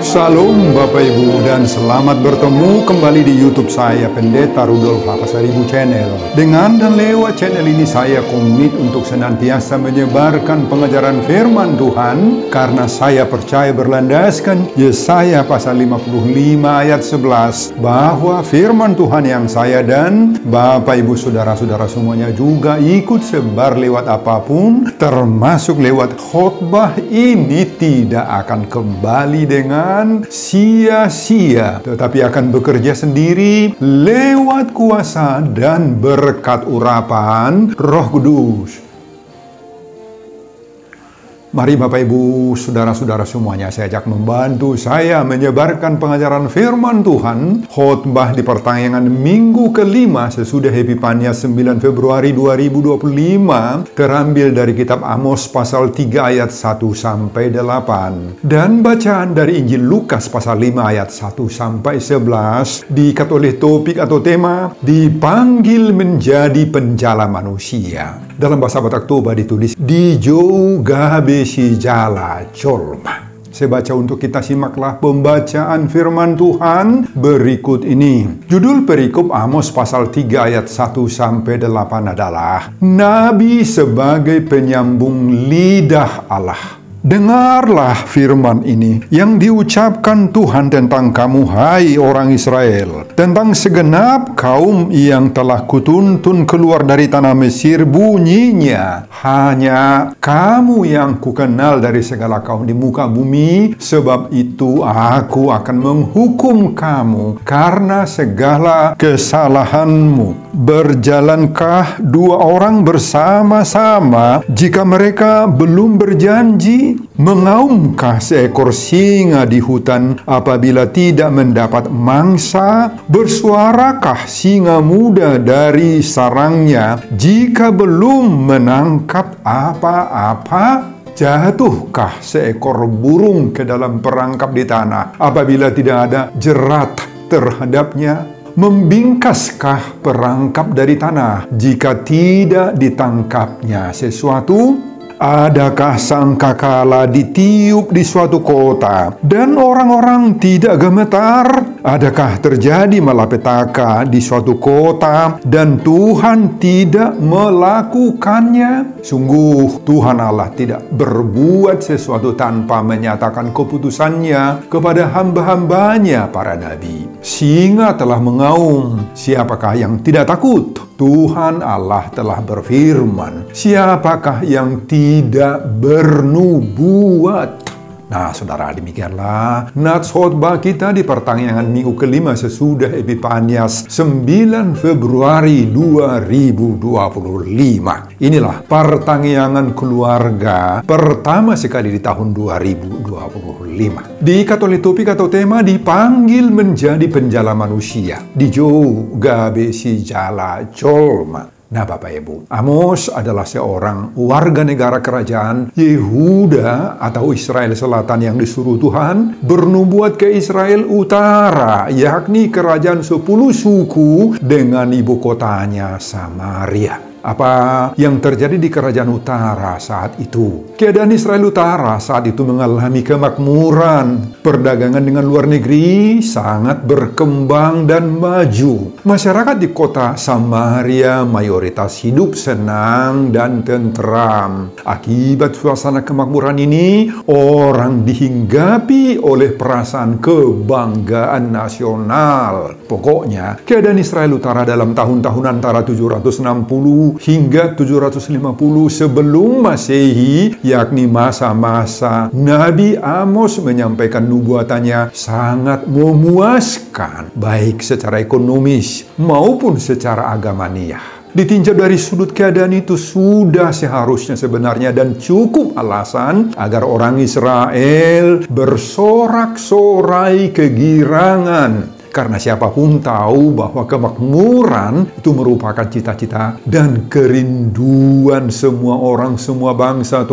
Salam Bapak Ibu dan selamat bertemu kembali di YouTube saya, Pendeta Rudolf Hakasaribu Channel. Dengan dan lewat channel ini saya komit untuk senantiasa menyebarkan pengajaran firman Tuhan karena saya percaya berlandaskan Yesaya pasal 55 ayat 11 bahwa firman Tuhan yang saya dan Bapak Ibu saudara-saudara semuanya juga ikut sebar lewat apapun, termasuk lewat khotbah ini, tidak akan kembali dengan sia-sia, tetapi akan bekerja sendiri lewat kuasa dan berkat urapan Roh Kudus. Mari Bapak Ibu, saudara-saudara semuanya, saya ajak membantu saya menyebarkan pengajaran firman Tuhan, khotbah di pertengahan minggu kelima sesudah Epifanias 9 Februari 2025, terambil dari kitab Amos pasal 3 ayat 1 sampai 8. Dan bacaan dari Injil Lukas pasal 5 ayat 1 sampai 11, diikat oleh topik atau tema, dipanggil menjadi penjala manusia. Dalam bahasa Batak Toba ditulis, di jauh gabe si jala colma. Saya baca untuk kita, simaklah pembacaan firman Tuhan berikut ini. Judul perikop Amos pasal 3 ayat 1 sampai 8 adalah Nabi sebagai penyambung lidah Allah. Dengarlah firman ini yang diucapkan Tuhan tentang kamu, hai orang Israel, tentang segenap kaum yang telah kutuntun keluar dari tanah Mesir. Bunyinya, hanya kamu yang kukenal dari segala kaum di muka bumi, sebab itu aku akan menghukum kamu karena segala kesalahanmu. Berjalankah dua orang bersama-sama jika mereka belum berjanji? Mengaumkah seekor singa di hutan apabila tidak mendapat mangsa? Bersuarakah singa muda dari sarangnya jika belum menangkap apa-apa? Jatuhkah seekor burung ke dalam perangkap di tanah apabila tidak ada jerat terhadapnya? Membingkaskah perangkap dari tanah jika tidak ditangkapnya sesuatu? Adakah sangkakala ditiup di suatu kota dan orang-orang tidak gemetar? Adakah terjadi malapetaka di suatu kota dan Tuhan tidak melakukannya? Sungguh Tuhan Allah tidak berbuat sesuatu tanpa menyatakan keputusannya kepada hamba-hambanya para nabi. Singa telah mengaum, siapakah yang tidak takut? Tuhan Allah telah berfirman, siapakah yang tidak bernubuat? Nah, saudara, demikianlah nats khotbah kita di pertengahan minggu kelima sesudah Epifanias 9 Februari 2025. Inilah pertanggihan keluarga pertama sekali di tahun 2025. Diikat oleh topik atau tema, dipanggil menjadi penjala manusia. Di jauh gabe si jala colma. Nah Bapak Ibu, Amos adalah seorang warga negara kerajaan Yehuda atau Israel Selatan yang disuruh Tuhan bernubuat ke Israel Utara, yakni kerajaan 10 suku dengan ibu kotanya Samaria. Apa yang terjadi di kerajaan utara saat itu? Keadaan Israel Utara saat itu mengalami kemakmuran. Perdagangan dengan luar negeri sangat berkembang dan maju. Masyarakat di kota Samaria mayoritas hidup senang dan tentram. Akibat suasana kemakmuran ini, orang dihinggapi oleh perasaan kebanggaan nasional. Pokoknya, keadaan Israel Utara dalam tahun-tahun antara 760 hingga 750 sebelum Masehi, yakni masa-masa Nabi Amos menyampaikan nubuatannya, sangat memuaskan, baik secara ekonomis maupun secara agamaniah. Ditinjau dari sudut keadaan itu, sudah seharusnya sebenarnya dan cukup alasan agar orang Israel bersorak-sorai kegirangan. Karena siapapun tahu bahwa kemakmuran itu merupakan cita-cita dan kerinduan semua orang, semua bangsa.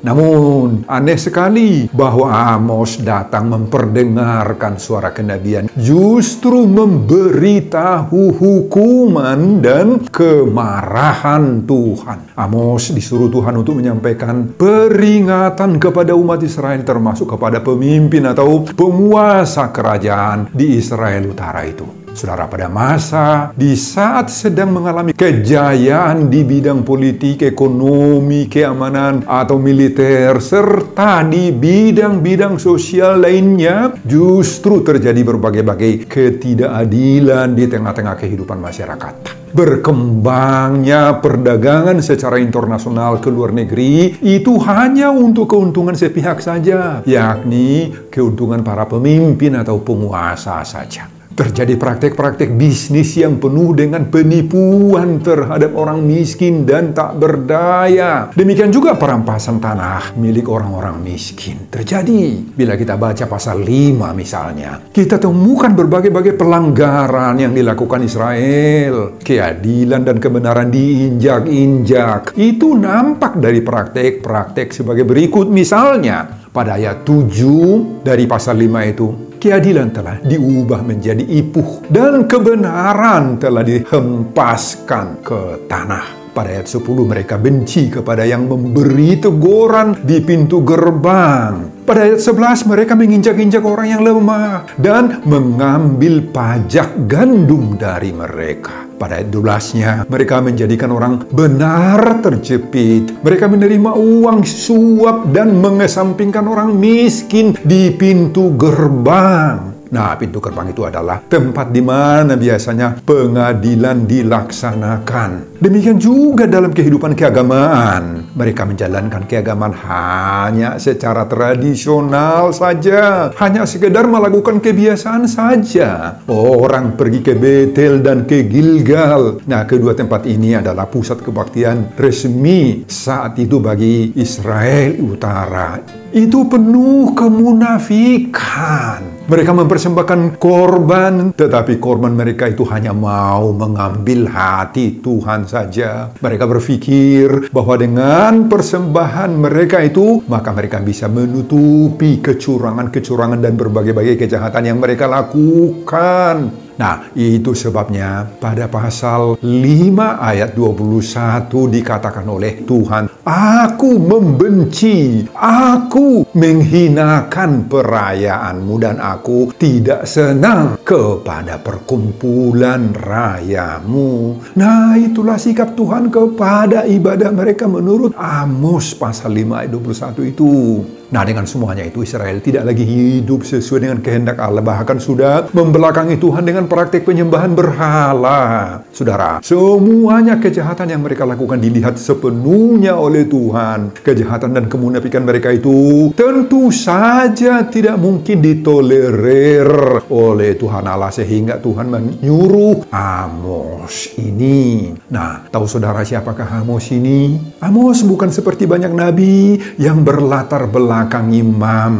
Namun, aneh sekali bahwa Amos datang memperdengarkan suara kenabian, justru memberitahu hukuman dan kemarahan Tuhan. Amos disuruh Tuhan untuk menyampaikan peringatan kepada umat Israel, termasuk kepada pemimpin atau penguasa kerajaan di Israel Utara itu. Saudara, pada masa di saat sedang mengalami kejayaan di bidang politik, ekonomi, keamanan, atau militer, serta di bidang-bidang sosial lainnya, justru terjadi berbagai-bagai ketidakadilan di tengah-tengah kehidupan masyarakat. Berkembangnya perdagangan secara internasional ke luar negeri itu hanya untuk keuntungan sepihak saja, yakni keuntungan para pemimpin atau penguasa saja. Terjadi praktek-praktek bisnis yang penuh dengan penipuan terhadap orang miskin dan tak berdaya. Demikian juga perampasan tanah milik orang-orang miskin terjadi. Bila kita baca pasal 5 misalnya, kita temukan berbagai-bagai pelanggaran yang dilakukan Israel. Keadilan dan kebenaran diinjak-injak. Itu nampak dari praktek-praktek sebagai berikut. Misalnya, pada ayat 7 dari pasal 5 itu, keadilan telah diubah menjadi ipuh dan kebenaran telah dihempaskan ke tanah. Pada ayat 10 mereka benci kepada yang memberi teguran di pintu gerbang. Pada ayat 11 mereka menginjak-injak orang yang lemah dan mengambil pajak gandum dari mereka. Pada ayat 12-nya mereka menjadikan orang benar terjepit. Mereka menerima uang suap dan mengesampingkan orang miskin di pintu gerbang. Nah, pintu gerbang itu adalah tempat di mana biasanya pengadilan dilaksanakan. Demikian juga dalam kehidupan keagamaan. Mereka menjalankan keagamaan hanya secara tradisional saja. Hanya sekedar melakukan kebiasaan saja. Orang pergi ke Betel dan ke Gilgal. Nah, kedua tempat ini adalah pusat kebaktian resmi saat itu bagi Israel Utara. Itu penuh kemunafikan. Mereka mempersembahkan korban, tetapi korban mereka itu hanya mau mengambil hati Tuhan saja. Mereka berpikir bahwa dengan persembahan mereka itu, maka mereka bisa menutupi kecurangan-kecurangan dan berbagai-bagai kejahatan yang mereka lakukan. Nah, itu sebabnya pada pasal 5 ayat 21 dikatakan oleh Tuhan, "Aku membenci, aku menghinakan perayaanmu dan aku tidak senang kepada perkumpulan rayamu." Nah, itulah sikap Tuhan kepada ibadah mereka menurut Amos pasal 5 ayat 21 itu. Nah, dengan semuanya itu Israel tidak lagi hidup sesuai dengan kehendak Allah, bahkan sudah membelakangi Tuhan dengan praktik penyembahan berhala. Saudara, semuanya kejahatan yang mereka lakukan dilihat sepenuhnya oleh Tuhan. Kejahatan dan kemunafikan mereka itu tentu saja tidak mungkin ditolerir oleh Tuhan Allah, sehingga Tuhan menyuruh Amos ini. Nah, tahu saudara siapakah Amos ini? Amos bukan seperti banyak nabi yang berlatar belakang imam.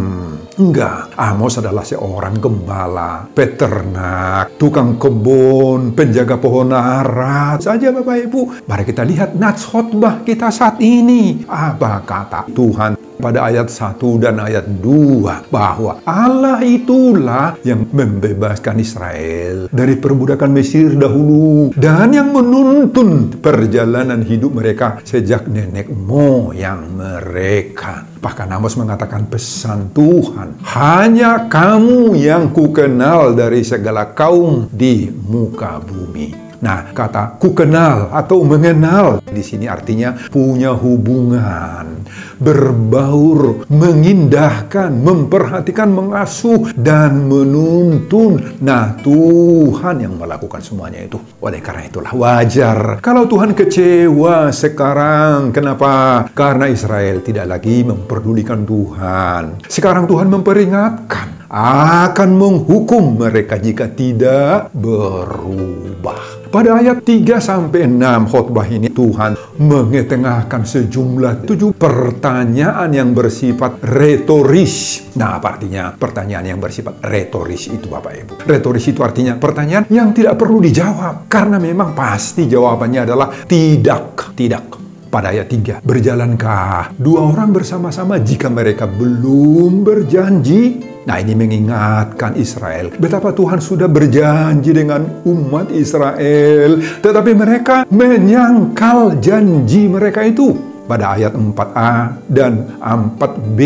Enggak, Amos adalah seorang gembala, peternak, tukang kebun, penjaga pohon ara saja Bapak Ibu. Mari kita lihat nats khotbah kita saat ini. Apa kata Tuhan pada ayat 1 dan ayat 2, bahwa Allah itulah yang membebaskan Israel dari perbudakan Mesir dahulu dan yang menuntun perjalanan hidup mereka sejak nenek moyang mereka. Bahkan Amos mengatakan pesan Tuhan, "Hanya kamu yang kukenal dari segala kaum di muka bumi." Nah, kata kukenal atau mengenal di sini artinya punya hubungan, berbaur, mengindahkan, memperhatikan, mengasuh, dan menuntun. Nah, Tuhan yang melakukan semuanya itu. Oleh karena itulah wajar kalau Tuhan kecewa sekarang. Kenapa? Karena Israel tidak lagi memperdulikan Tuhan. Sekarang Tuhan memperingatkan akan menghukum mereka jika tidak berubah. Pada ayat 3-6 khotbah ini Tuhan mengetengahkan sejumlah 7 pertanyaan yang bersifat retoris. Nah, apa artinya pertanyaan yang bersifat retoris itu Bapak Ibu? Retoris itu artinya pertanyaan yang tidak perlu dijawab, karena memang pasti jawabannya adalah tidak. Pada ayat 3, berjalankah dua orang bersama-sama jika mereka belum berjanji? Nah, ini mengingatkan Israel betapa Tuhan sudah berjanji dengan umat Israel, tetapi mereka menyangkal janji mereka itu. Pada ayat 4a dan 4b,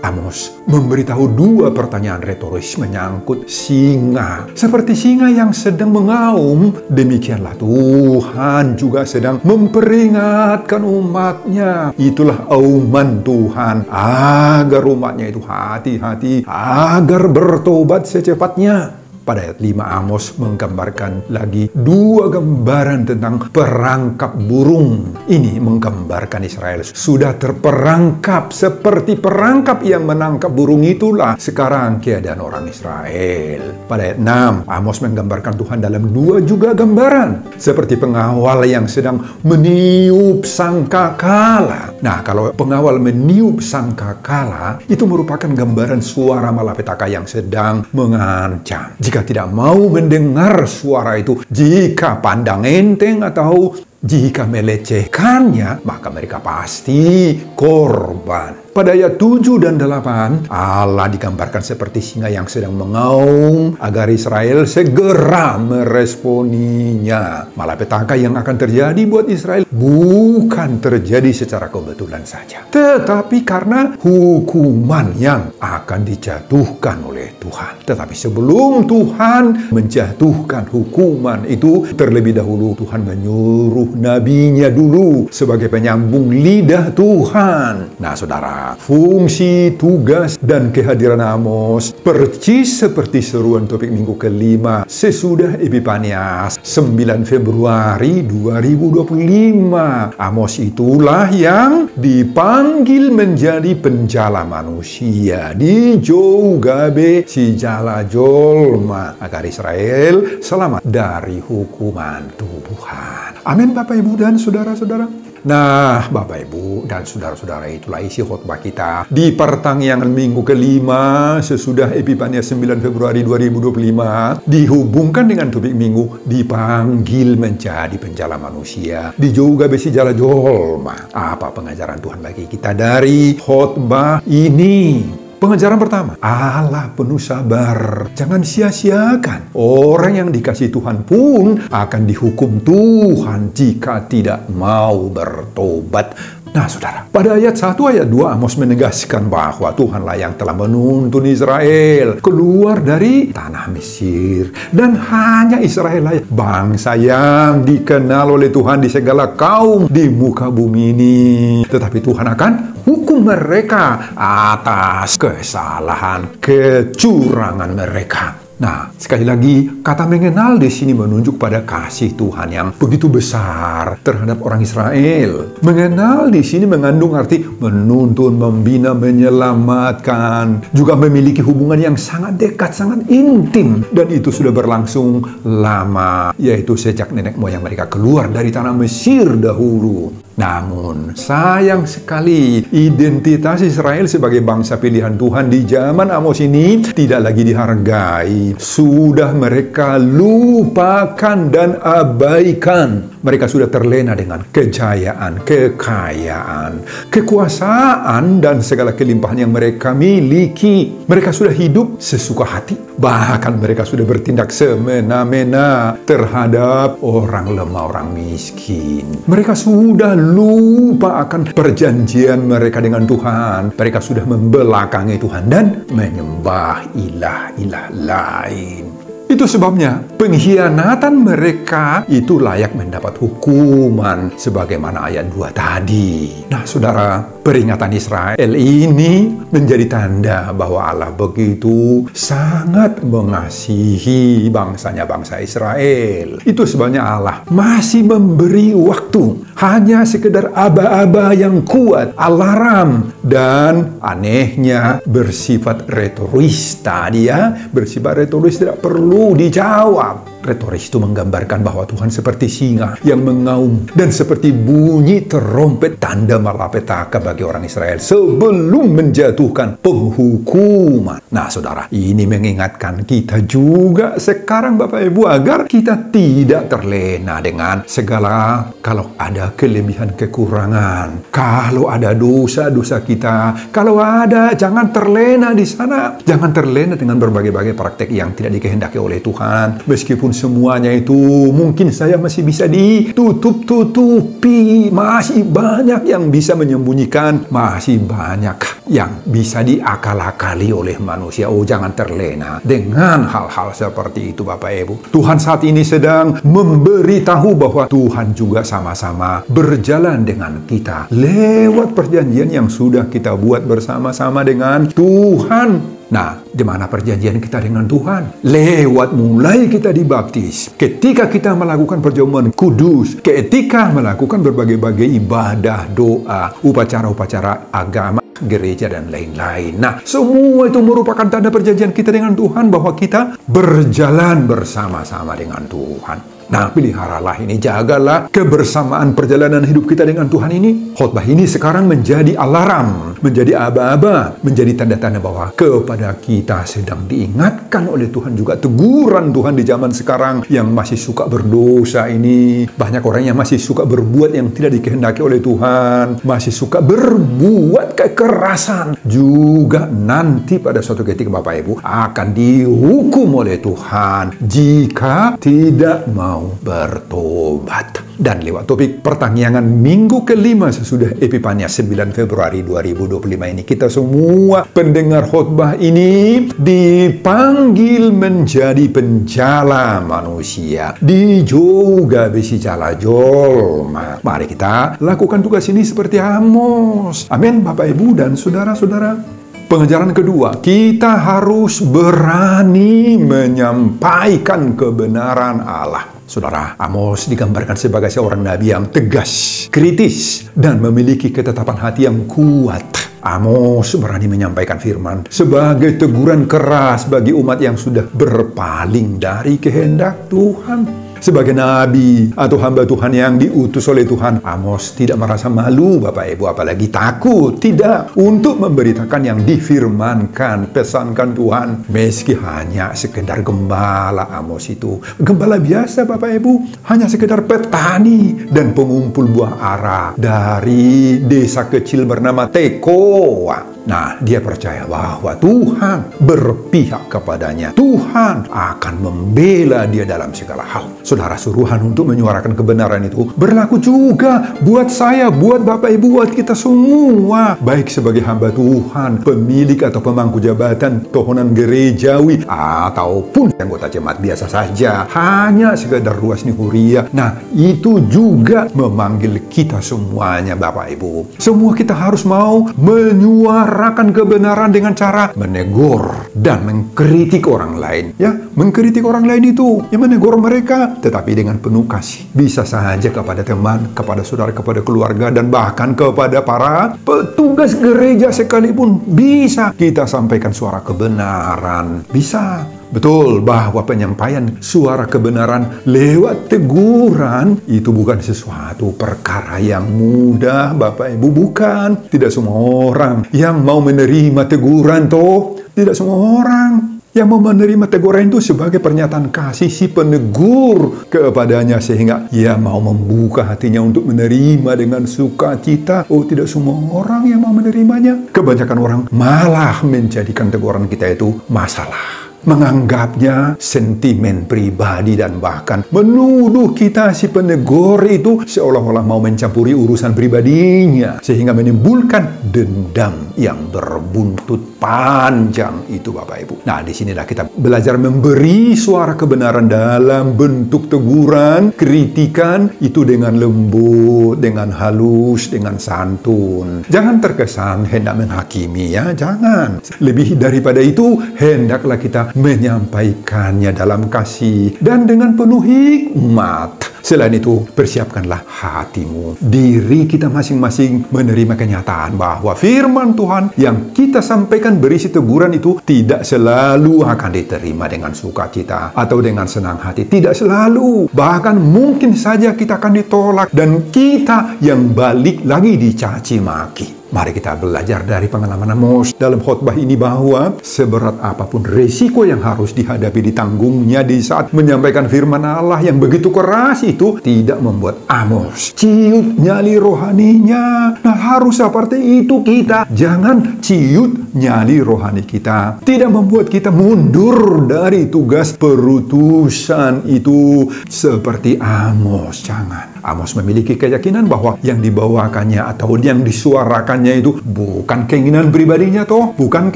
Amos memberitahu dua pertanyaan retoris menyangkut singa. Seperti singa yang sedang mengaum, demikianlah Tuhan juga sedang memperingatkan umatnya. Itulah auman Tuhan, agar umatnya itu hati-hati, agar bertobat secepatnya. Pada ayat 5, Amos menggambarkan lagi dua gambaran tentang perangkap burung. Ini menggambarkan Israel sudah terperangkap seperti perangkap yang menangkap burung itulah sekarang keadaan orang Israel. Pada ayat 6, Amos menggambarkan Tuhan dalam dua juga gambaran. Seperti pengawal yang sedang meniup sangkakala. Nah, kalau pengawal meniup sangkakala, itu merupakan gambaran suara malapetaka yang sedang mengancam. Jika tidak mau mendengar suara itu, jika pandang enteng atau jika melecehkannya, maka mereka pasti korban. Pada ayat 7 dan 8, Allah digambarkan seperti singa yang sedang mengaum agar Israel segera meresponinya. Malapetaka yang akan terjadi buat Israel bukan terjadi secara kebetulan saja, tetapi karena hukuman yang akan dijatuhkan oleh Tuhan. Tetapi sebelum Tuhan menjatuhkan hukuman itu, terlebih dahulu Tuhan menyuruh nabinya dulu sebagai penyambung lidah Tuhan. Nah, saudara, fungsi, tugas, dan kehadiran Amos persis seperti seruan topik minggu kelima sesudah Epifanias 9 Februari 2025. Amos itulah yang dipanggil menjadi penjala manusia di Jauh Gabe si jala jolma agar Israel selamat dari hukuman Tuhan. Amin, Bapak, Ibu, dan saudara-saudara. Nah, Bapak, Ibu, dan saudara-saudara, itulah isi khotbah kita di pertanggihan minggu kelima sesudah Epifanias 9 Februari 2025, dihubungkan dengan topik minggu dipanggil menjadi penjala manusia di Jauh Gabe si jala jolma. Apa pengajaran Tuhan bagi kita dari khotbah ini? Pengajaran pertama, Allah penuh sabar. Jangan sia-siakan. Orang yang dikasihi Tuhan pun akan dihukum Tuhan jika tidak mau bertobat. Nah, saudara, pada ayat 1, ayat 2, Amos menegaskan bahwa Tuhanlah yang telah menuntun Israel keluar dari tanah Mesir. Dan hanya Israel lah bangsa yang dikenal oleh Tuhan di segala kaum di muka bumi ini. Tetapi Tuhan akan hukum mereka atas kesalahan, kecurangan mereka. Nah, sekali lagi, kata mengenal di sini menunjuk pada kasih Tuhan yang begitu besar terhadap orang Israel. Mengenal di sini mengandung arti menuntun, membina, menyelamatkan, juga memiliki hubungan yang sangat dekat, sangat intim, dan itu sudah berlangsung lama, yaitu sejak nenek moyang mereka keluar dari tanah Mesir dahulu. Namun, sayang sekali, identitas Israel sebagai bangsa pilihan Tuhan di zaman Amos ini tidak lagi dihargai. Sudah mereka lupakan dan abaikan. Mereka sudah terlena dengan kejayaan, kekayaan, kekuasaan, dan segala kelimpahan yang mereka miliki. Mereka sudah hidup sesuka hati. Bahkan mereka sudah bertindak semena-mena terhadap orang lemah, orang miskin. Mereka sudah lupa akan perjanjian mereka dengan Tuhan. Mereka sudah membelakangi Tuhan dan menyembah ilah-ilah lain. Itu sebabnya pengkhianatan mereka itu layak mendapat hukuman sebagaimana ayat 2 tadi. Nah, saudara, peringatan Israel ini menjadi tanda bahwa Allah begitu sangat mengasihi bangsanya, bangsa Israel. Itu sebabnya Allah masih memberi waktu, hanya sekedar aba-aba yang kuat, alarm, dan anehnya bersifat retoris tadi ya. Bersifat retoris, tidak perlu dijawab. Retoris itu menggambarkan bahwa Tuhan seperti singa yang mengaum dan seperti bunyi terompet tanda malapetaka bagi orang Israel sebelum menjatuhkan penghukuman. Nah, saudara, ini mengingatkan kita juga sekarang, Bapak Ibu, agar kita tidak terlena dengan segala, kalau ada kelebihan kekurangan, kalau ada dosa-dosa kita, kalau ada, jangan terlena di sana. Jangan terlena dengan berbagai-bagai praktek yang tidak dikehendaki oleh Tuhan. Meskipun semuanya itu mungkin saya masih bisa ditutup-tutupi, masih banyak yang bisa menyembunyikan, masih banyak yang bisa diakal-akali oleh manusia. Oh, jangan terlena dengan hal-hal seperti itu, Bapak Ibu. Tuhan saat ini sedang memberitahu bahwa Tuhan juga sama-sama berjalan dengan kita lewat perjanjian yang sudah kita buat bersama-sama dengan Tuhan. Nah, di mana perjanjian kita dengan Tuhan? Lewat mulai kita dibaptis, ketika kita melakukan perjamuan kudus, ketika melakukan berbagai-bagai ibadah, doa, upacara-upacara agama, gereja, dan lain-lain. Nah, semua itu merupakan tanda perjanjian kita dengan Tuhan bahwa kita berjalan bersama-sama dengan Tuhan. Nah, peliharalah ini, jagalah kebersamaan perjalanan hidup kita dengan Tuhan ini. Khotbah ini sekarang menjadi alarm, menjadi aba-aba, menjadi tanda-tanda bahwa kepada kita sedang diingatkan oleh Tuhan juga. Teguran Tuhan di zaman sekarang yang masih suka berdosa ini. Banyak orang yang masih suka berbuat yang tidak dikehendaki oleh Tuhan, masih suka berbuat kekerasan, juga nanti pada suatu ketika, Bapak Ibu, akan dihukum oleh Tuhan jika tidak mau bertobat. Dan lewat topik pertanyaan minggu kelima sesudah Epifanias 9 Februari 2025 ini, kita semua pendengar khotbah ini dipanggil menjadi penjala manusia, dijoga besi jala jolma. Mari kita lakukan tugas ini seperti Amos. Amin, Bapak Ibu dan saudara-saudara. Pengajaran kedua, kita harus berani menyampaikan kebenaran Allah. Saudara, Amos digambarkan sebagai seorang nabi yang tegas, kritis, dan memiliki ketetapan hati yang kuat. Amos berani menyampaikan firman sebagai teguran keras bagi umat yang sudah berpaling dari kehendak Tuhan. Sebagai nabi atau hamba Tuhan yang diutus oleh Tuhan, Amos tidak merasa malu, Bapak Ibu, apalagi takut. Tidak, untuk memberitakan yang difirmankan, pesankan Tuhan. Meski hanya sekedar gembala, Amos itu gembala biasa, Bapak Ibu, hanya sekedar petani dan pengumpul buah ara dari desa kecil bernama Tekoa. Nah, dia percaya bahwa Tuhan berpihak kepadanya. Tuhan akan membela dia dalam segala hal. Saudara, suruhan untuk menyuarakan kebenaran itu berlaku juga buat saya, buat Bapak Ibu, buat kita semua. Baik sebagai hamba Tuhan, pemilik atau pemangku jabatan, tohonan gerejawi, ataupun anggota jemaat biasa saja, hanya sekedar ruas nihuria. Nah, itu juga memanggil kita semuanya, Bapak Ibu. Semua kita harus mau menyuarakan kebenaran dengan cara menegur dan mengkritik orang lain. Ya, mengkritik orang lain itu, ya menegur mereka, tetapi dengan penuh kasih. Bisa saja kepada teman, kepada saudara, kepada keluarga, dan bahkan kepada para petugas gereja sekalipun bisa kita sampaikan suara kebenaran. Bisa. Betul bahwa penyampaian suara kebenaran lewat teguran itu bukan sesuatu perkara yang mudah, Bapak Ibu, bukan. Tidak semua orang yang mau menerima teguran toh. Tidak semua orang yang mau menerima teguran itu sebagai pernyataan kasih si penegur kepadanya, sehingga ia mau membuka hatinya untuk menerima dengan sukacita. Oh, tidak semua orang yang mau menerimanya. Kebanyakan orang malah menjadikan teguran kita itu masalah, menganggapnya sentimen pribadi, dan bahkan menuduh kita si penegur itu seolah-olah mau mencampuri urusan pribadinya, sehingga menimbulkan dendam yang berbuntut panjang itu, Bapak Ibu. Nah, disinilah kita belajar memberi suara kebenaran dalam bentuk teguran, kritikan itu dengan lembut, dengan halus, dengan santun. Jangan terkesan hendak menghakimi, ya, jangan. Lebih daripada itu, hendaklah kita menyampaikannya dalam kasih dan dengan penuh hikmat. Selain itu, persiapkanlah hatimu, diri kita masing-masing menerima kenyataan bahwa firman Tuhan yang kita sampaikan berisi teguran itu tidak selalu akan diterima dengan sukacita atau dengan senang hati. Tidak selalu. Bahkan mungkin saja kita akan ditolak dan kita yang balik lagi dicaci maki. Mari kita belajar dari pengalaman Amos dalam khotbah ini bahwa seberat apapun resiko yang harus dihadapi ditanggungnya di saat menyampaikan firman Allah yang begitu keras itu tidak membuat Amos ciut nyali rohaninya. Nah, harus seperti itu kita. Jangan ciut nyali rohani kita. Tidak membuat kita mundur dari tugas perutusan itu seperti Amos. Jangan. Amos memiliki keyakinan bahwa yang dibawakannya atau yang disuarakannya itu bukan keinginan pribadinya toh, bukan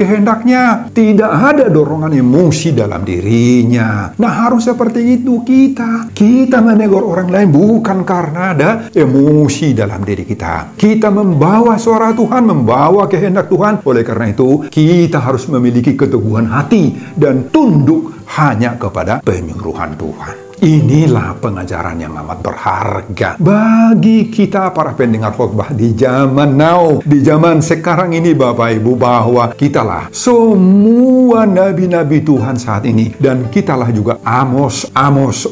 kehendaknya. Tidak ada dorongan emosi dalam dirinya. Nah, harus seperti itu kita. Kita menegur orang lain bukan karena ada emosi dalam diri kita. Kita membawa suara Tuhan, membawa kehendak Tuhan. Oleh karena itu, kita harus memiliki keteguhan hati dan tunduk hanya kepada penyuruhan Tuhan. Inilah pengajaran yang amat berharga bagi kita para pendengar khotbah di zaman now, di zaman sekarang ini Bapak Ibu, bahwa kitalah semua nabi-nabi Tuhan saat ini, dan kitalah juga Amos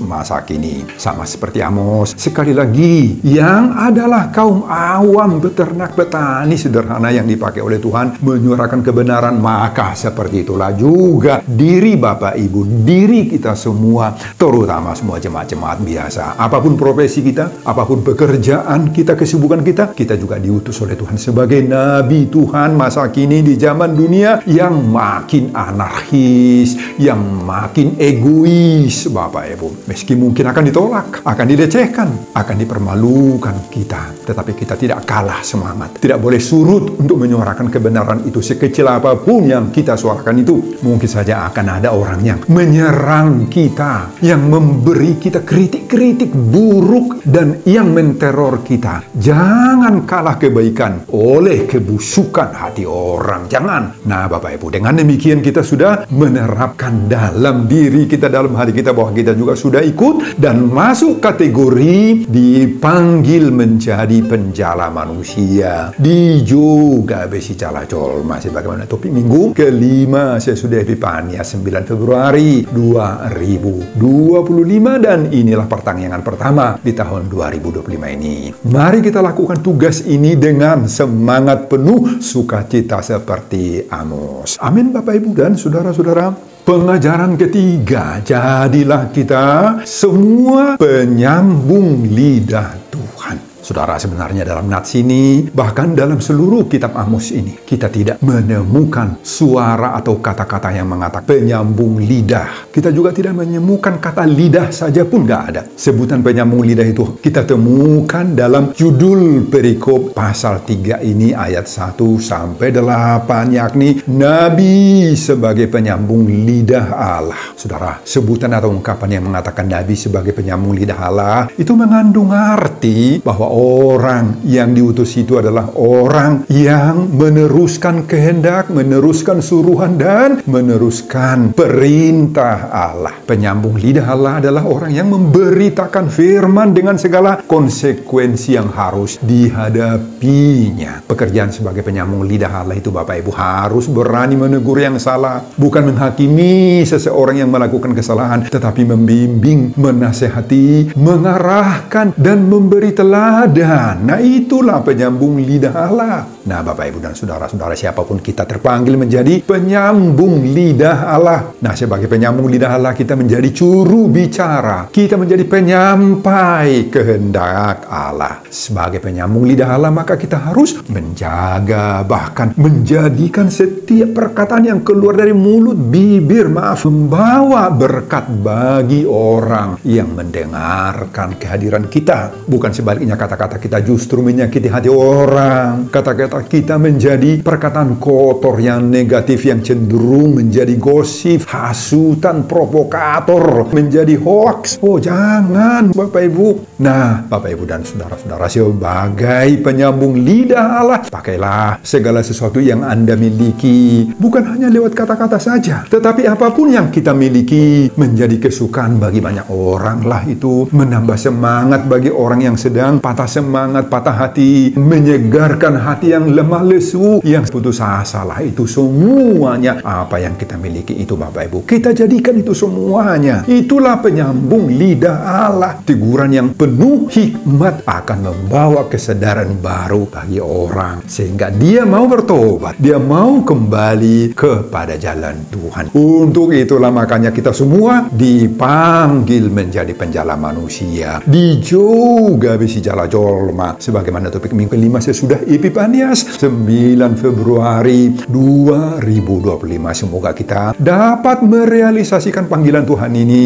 masa kini. Sama seperti Amos, sekali lagi, yang adalah kaum awam, peternak, petani sederhana yang dipakai oleh Tuhan menyuarakan kebenaran, maka seperti itulah juga diri Bapak Ibu, diri kita semua, terutama semua jemaat-jemaat biasa. Apapun profesi kita, apapun pekerjaan kita, kesibukan kita, kita juga diutus oleh Tuhan sebagai nabi Tuhan masa kini di zaman dunia yang makin anarkis, yang makin egois, Bapak Ibu. Meski mungkin akan ditolak, akan dilecehkan, akan dipermalukan kita, tetapi kita tidak kalah semangat. Tidak boleh surut untuk menyuarakan kebenaran itu. Sekecil apapun yang kita suarakan itu, mungkin saja akan ada orang yang menyerang kita, yang memberi kita kritik-kritik buruk, dan yang menteror kita. Jangan kalah kebaikan oleh kebusukan hati orang. Jangan. Nah, Bapak Ibu, dengan demikian kita sudah menerapkan dalam diri kita, dalam hati kita, bahwa kita juga sudah ikut dan masuk kategori dipanggil menjadi penjala manusia. Di juga besi calacol. Masih bagaimana topik minggu kelima sesudah Epifanias 9 Februari 2025, dan inilah pertanyaan pertama di tahun 2025 ini. Mari kita lakukan tugas ini dengan semangat penuh sukacita seperti Amos. Amin Bapak Ibu dan saudara-saudara. Pengajaran ketiga, jadilah kita semua penyambung lidah Tuhan. Saudara, sebenarnya dalam nats ini, bahkan dalam seluruh kitab Amos ini, kita tidak menemukan suara atau kata-kata yang mengatakan penyambung lidah. Kita juga tidak menemukan kata lidah saja pun nggak ada. Sebutan penyambung lidah itu kita temukan dalam judul perikop pasal 3 ini ayat 1 sampai 8, yakni Nabi sebagai penyambung lidah Allah. Saudara, sebutan atau ungkapan yang mengatakan Nabi sebagai penyambung lidah Allah itu mengandung arti bahwa orang yang diutus itu adalah orang yang meneruskan kehendak, meneruskan suruhan, dan meneruskan perintah Allah. Penyambung lidah Allah adalah orang yang memberitakan firman dengan segala konsekuensi yang harus dihadapinya. Pekerjaan sebagai penyambung lidah Allah itu, Bapak Ibu, harus berani menegur yang salah, bukan menghakimi seseorang yang melakukan kesalahan, tetapi membimbing, menasehati, mengarahkan, dan memberi teladan. Nah, itulah penyambung lidah Allah. Nah, Bapak Ibu dan saudara-saudara, siapapun kita terpanggil menjadi penyambung lidah Allah. Nah, sebagai penyambung lidah Allah, kita menjadi juru bicara. Kita menjadi penyampai kehendak Allah. Sebagai penyambung lidah Allah, maka kita harus menjaga, bahkan menjadikan setiap perkataan yang keluar dari mulut, bibir, membawa berkat bagi orang yang mendengarkan kehadiran kita. Bukan sebaliknya, kata-kata kita justru menyakiti hati orang. Kata-kata kita menjadi perkataan kotor yang negatif, yang cenderung menjadi gosip, hasutan, provokator, menjadi hoax. Oh, jangan Bapak Ibu. Nah, Bapak Ibu dan saudara-saudara, sebagai penyambung lidah Allah, pakailah segala sesuatu yang Anda miliki, bukan hanya lewat kata-kata saja, tetapi apapun yang kita miliki menjadi kesukaan bagi banyak orang lah itu, menambah semangat bagi orang yang sedang patah menambah semangat patah hati, menyegarkan hati yang lemah lesu, yang putus asa lah. Itu semuanya apa yang kita miliki itu Bapak Ibu. Kita jadikan itu semuanya. Itulah penyambung lidah Allah. Teguran yang penuh hikmat akan membawa kesadaran baru bagi orang. Sehingga dia mau bertobat. Dia mau kembali kepada jalan Tuhan. Untuk itulah makanya kita semua dipanggil menjadi penjala manusia. Dijoga besi jala jolma. Sebagaimana topik minggu kelima sesudah Epifanias 9 Februari 2025. Semoga kita dapat merealisasikan panggilan Tuhan ini.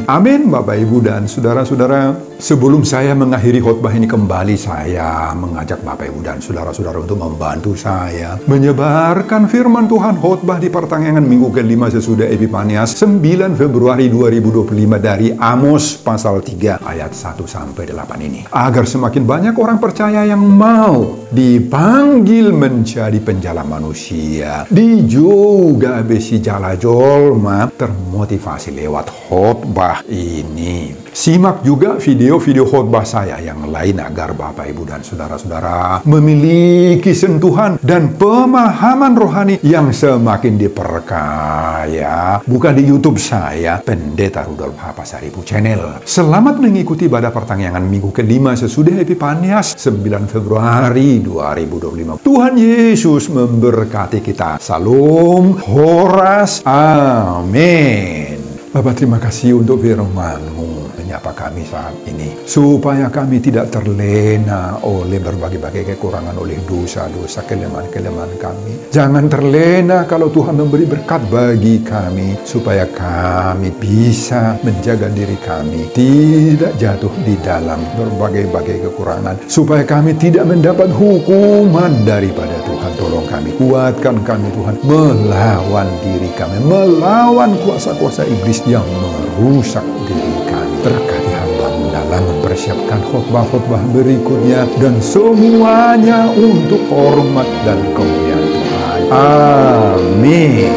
Amin Bapak Ibu dan saudara-saudara. Sebelum saya mengakhiri khotbah ini kembali, saya mengajak Bapak Ibu dan saudara-saudara untuk membantu saya menyebarkan firman Tuhan khotbah di pertengahan minggu kelima sesudah Epifanias 9 Februari 2025 dari Amos pasal 3 ayat 1 sampai 8 ini. Agar semakin banyak orang percaya yang mau dipanggil menjadi penjala manusia, dijoga besi jala jolma, termotivasi lewat khotbah ini. Simak juga video-video khotbah saya yang lain agar Bapak Ibu dan saudara-saudara memiliki sentuhan dan pemahaman rohani yang semakin diperkaya. Bukan di YouTube saya, Pendeta Rudolf H. Pasaribu Channel. Selamat mengikuti pada pertengahan minggu kelima sesudah Epifanias 9 Februari 2025. Tuhan Yesus memberkati kita. Salam Horas. Amin. Bapak, terima kasih untuk firman-Mu menyapa kami saat ini, supaya kami tidak terlena oleh berbagai-bagai kekurangan, oleh dosa-dosa, kelemahan-kelemahan kami. Jangan terlena kalau Tuhan memberi berkat bagi kami, supaya kami bisa menjaga diri kami, tidak jatuh di dalam berbagai-bagai kekurangan, supaya kami tidak mendapat hukuman daripada Tuhan. Tolong kami, kuatkan kami Tuhan, melawan diri kami, melawan kuasa-kuasa iblis yang merusak diri kami. Berkati hamba-Mu dalam mempersiapkan khotbah-khotbah berikutnya, dan semuanya untuk hormat dan kemuliaan Tuhan. Amin.